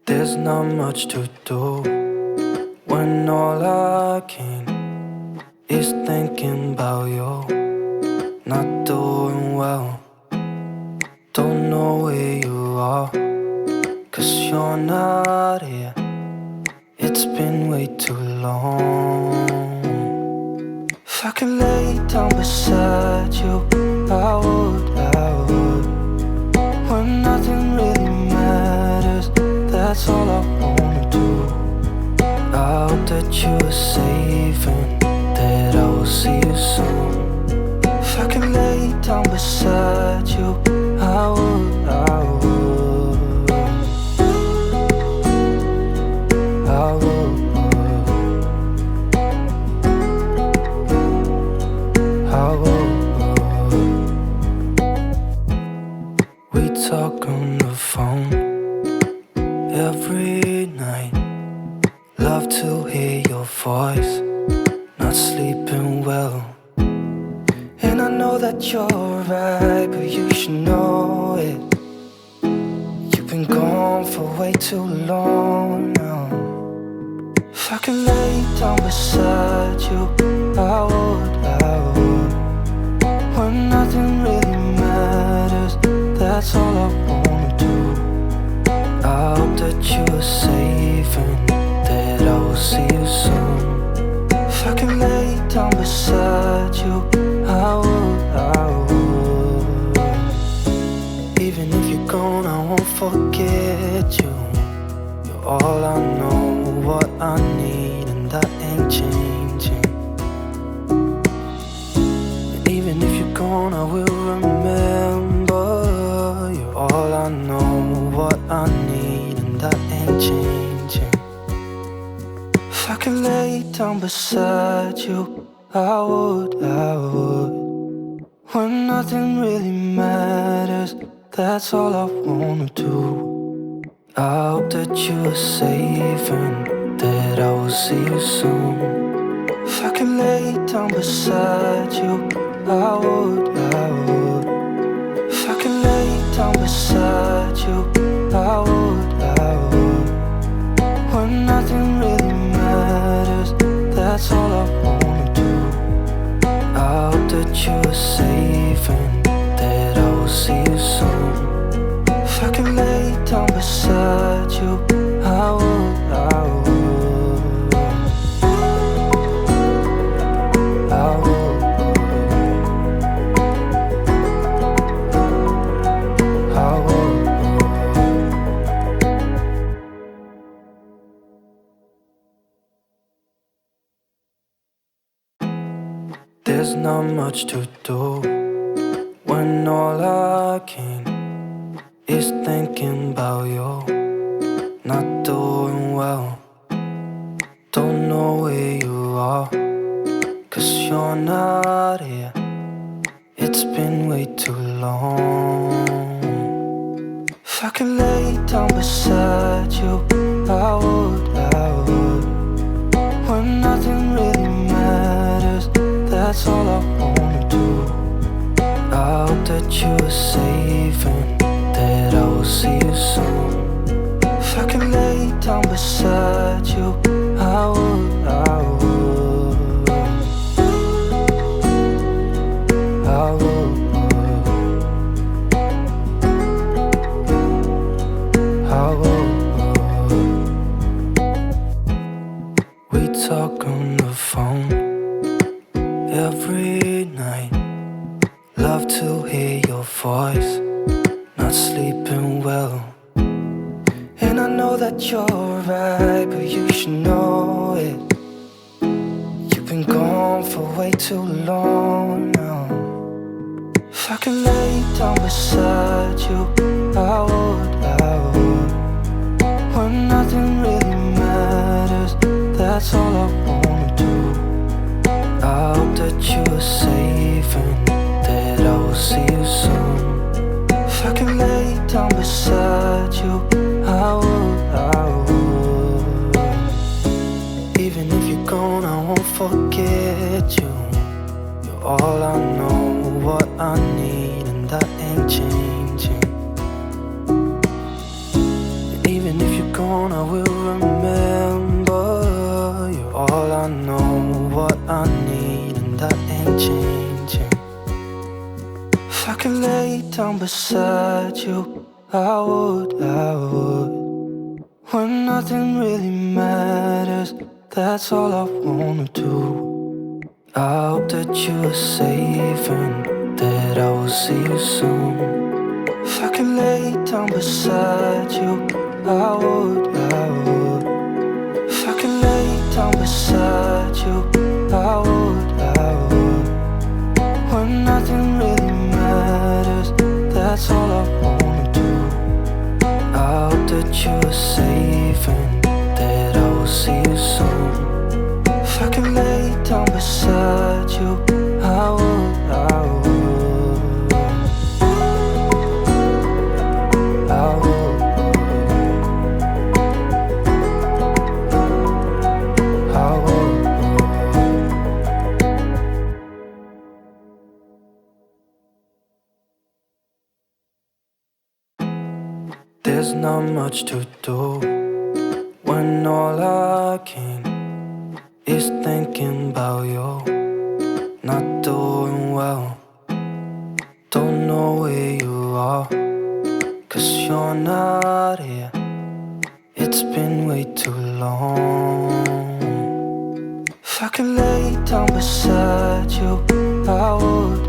There's not much to do when all I can is thinking about you. Not doing well, don't know where you are, 'cause you're not here. It's been way too long. If I could lay down beside you, I would. When nothing really matters, that's all I wanna do. I hope that you are safe and that I will see you soon. If I could lay down beside you, I would. We talk on the phone every night. Love to hear your voice. Not sleeping well, and I know that you're right, but you should know it. You've been gone for way too long now. If I could lay down beside you, I would. When nothing really matters, that's all I wanna do. I hope that you are safe and that I will see you soon. If I could lay down beside you, I would. Even if you're gone, I won't forget you. You're all I know, what I need, and that ain't changing. And even if you're gone, I will remember. You're all I know, what I need, and that ain't changing. If I could lay down beside you, I would. When nothing really matters, that's all I wanna do. I hope that you are safe and that I will see you soon. If I could lay down beside you, I would. If I could lay down beside you, I would. When nothing really matters, that's all I wanna do. I hope that you are safe and that I will see you soon. If I could lay down beside you, I would. There's not much to do when all I can is thinking about you. Not doing well, don't know where you are, 'cause you're not here. It's been way too long. If I could lay down beside you, I would. When nothing really matters, that's all I wanna do. I hope that you are safe and that I will see you soon. If I could lay down beside you, I would. We talk on the phone every night. Love to hear your voice. Not sleeping well, and I know that you're right, but you should know it. You've been gone for way too long now. If I could lay down beside you, I would. When nothing really matters, that's all I wanna do. I hope that you are safe and that I will see you soon. If I could lay down beside you, I would. Even if you're gone, I won't forget you. You're all I know, what I need, and that ain't changing. And even if you're gone, gone, I will remember. You're all I know, what I need, and that ain't changing. If I could lay down beside you, I would. When nothing really matters, that's all I wanna do. I hope that you are safe and that I will see you soon. If I could lay down beside you, I would. If I could lay down beside you, I would. When nothing really matters, that's all I wanna do. I hope that you are safe and that I will see you soon. If I could lay down beside you, I would. I would. There's not much to do when all I can is thinking about you. Not doing well, don't know where you are, 'cause you're not here. It's been way too long. If I could lay down beside you, I would.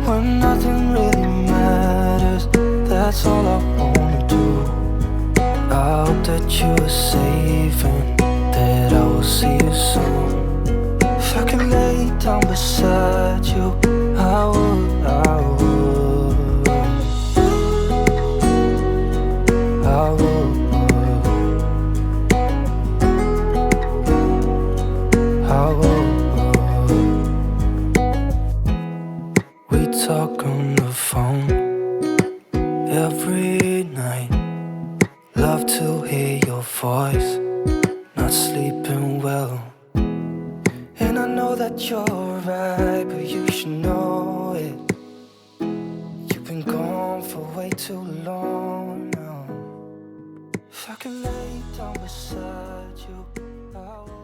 When nothing really matters, that's all I wanna do. I hope that you are safe and that I will see you soon. If I could lay down beside you, I would. I would. I would. I would. We talk on the phone every night. Love to hear your voice, not sleeping well. And I know that you're right, but you should know it. You've been gone for way too long now. If I could lay down beside you, I would.